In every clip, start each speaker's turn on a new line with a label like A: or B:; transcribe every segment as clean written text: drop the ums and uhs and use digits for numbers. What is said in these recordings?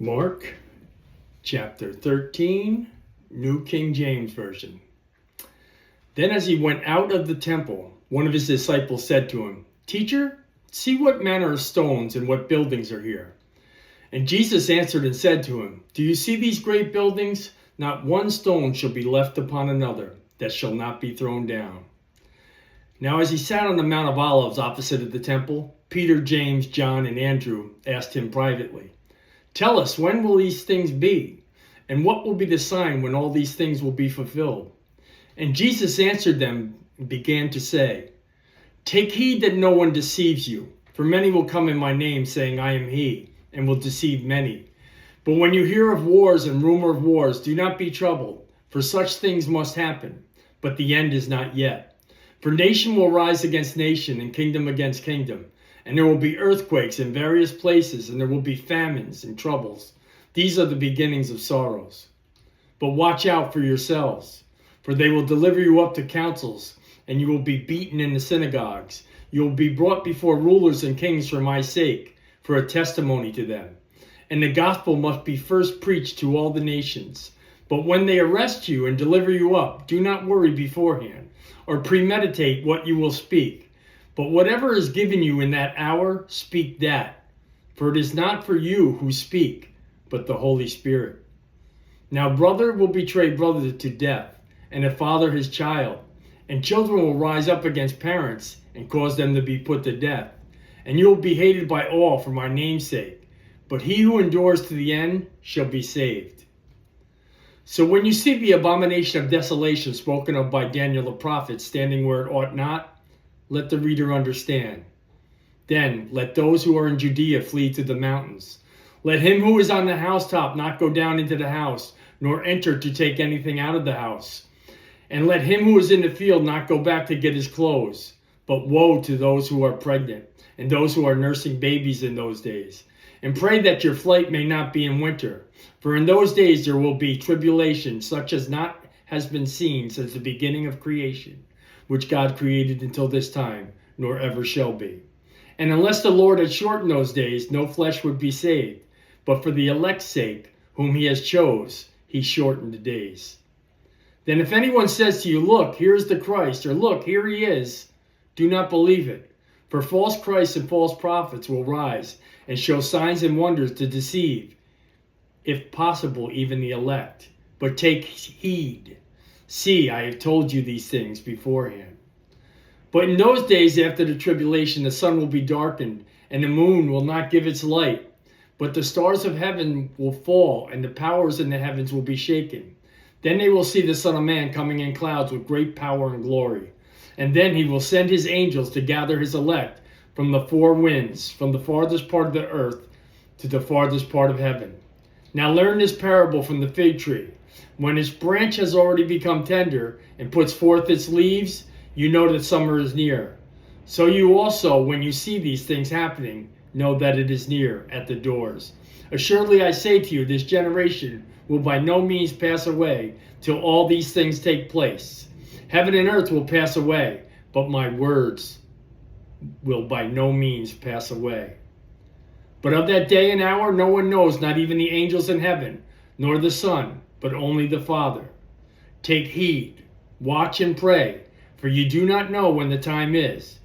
A: Mark chapter 13, New King James Version. Then as he went out of the temple, one of his disciples said to him, "Teacher, see what manner of stones and what buildings are here." And Jesus answered and said to him, "Do you see these great buildings? Not one stone shall be left upon another that shall not be thrown down." Now as he sat on the Mount of Olives opposite of the temple, Peter, James, John, and Andrew asked him privately, "Tell us, when will these things be? And what will be the sign when all these things will be fulfilled?" And Jesus answered them and began to say, "Take heed that no one deceives you, for many will come in my name, saying, 'I am he,' and will deceive many. But when you hear of wars and rumor of wars, do not be troubled, for such things must happen, but the end is not yet. For nation will rise against nation, and kingdom against kingdom. And there will be earthquakes in various places, and there will be famines and troubles. These are the beginnings of sorrows. But watch out for yourselves, for they will deliver you up to councils, and you will be beaten in the synagogues. You will be brought before rulers and kings for my sake, for a testimony to them. And the gospel must be first preached to all the nations. But when they arrest you and deliver you up, do not worry beforehand, or premeditate what you will speak. But whatever is given you in that hour, speak that. For it is not for you who speak, but the Holy Spirit. Now brother will betray brother to death, and a father his child. And children will rise up against parents and cause them to be put to death. And you will be hated by all for my name's sake. But he who endures to the end shall be saved. So when you see the abomination of desolation spoken of by Daniel the prophet standing where it ought not, let the reader understand. Then let those who are in Judea flee to the mountains. Let him who is on the housetop not go down into the house, nor enter to take anything out of the house. And let him who is in the field not go back to get his clothes. But woe to those who are pregnant, and those who are nursing babies in those days. And pray that your flight may not be in winter. For in those days there will be tribulation, such as not has been seen since the beginning of creation, which God created until this time, nor ever shall be. And unless the Lord had shortened those days, no flesh would be saved. But for the elect's sake, whom he has chose, he shortened the days. Then if anyone says to you, 'Look, here is the Christ,' or 'Look, here he is,' do not believe it. For false Christs and false prophets will rise and show signs and wonders to deceive, if possible, even the elect. But take heed. See, I have told you these things beforehand. But in those days after the tribulation, the sun will be darkened, and the moon will not give its light. But the stars of heaven will fall, and the powers in the heavens will be shaken. Then they will see the Son of Man coming in clouds with great power and glory. And then he will send his angels to gather his elect from the four winds, from the farthest part of the earth to the farthest part of heaven. Now learn this parable from the fig tree. When its branch has already become tender and puts forth its leaves, you know that summer is near. So you also, when you see these things happening, know that it is near at the doors. Assuredly I say to you, this generation will by no means pass away till all these things take place. Heaven and earth will pass away, but my words will by no means pass away. But of that day and hour no one knows, not even the angels in heaven, nor the Son, but only the Father. Take heed, watch and pray, for you do not know when the time is.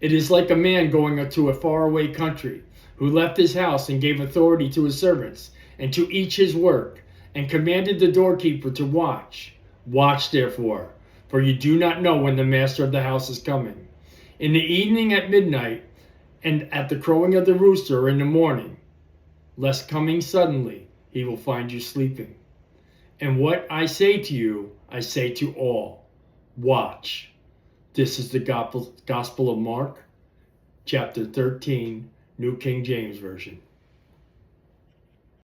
A: It is like a man going to a faraway country, who left his house and gave authority to his servants, and to each his work, and commanded the doorkeeper to watch. Watch therefore, for you do not know when the master of the house is coming. In the evening at midnight, and at the crowing of the rooster, or in the morning, lest coming suddenly he will find you sleeping. And what I say to you, I say to all, watch. This is the Gospel of Mark, chapter 13, New King James Version.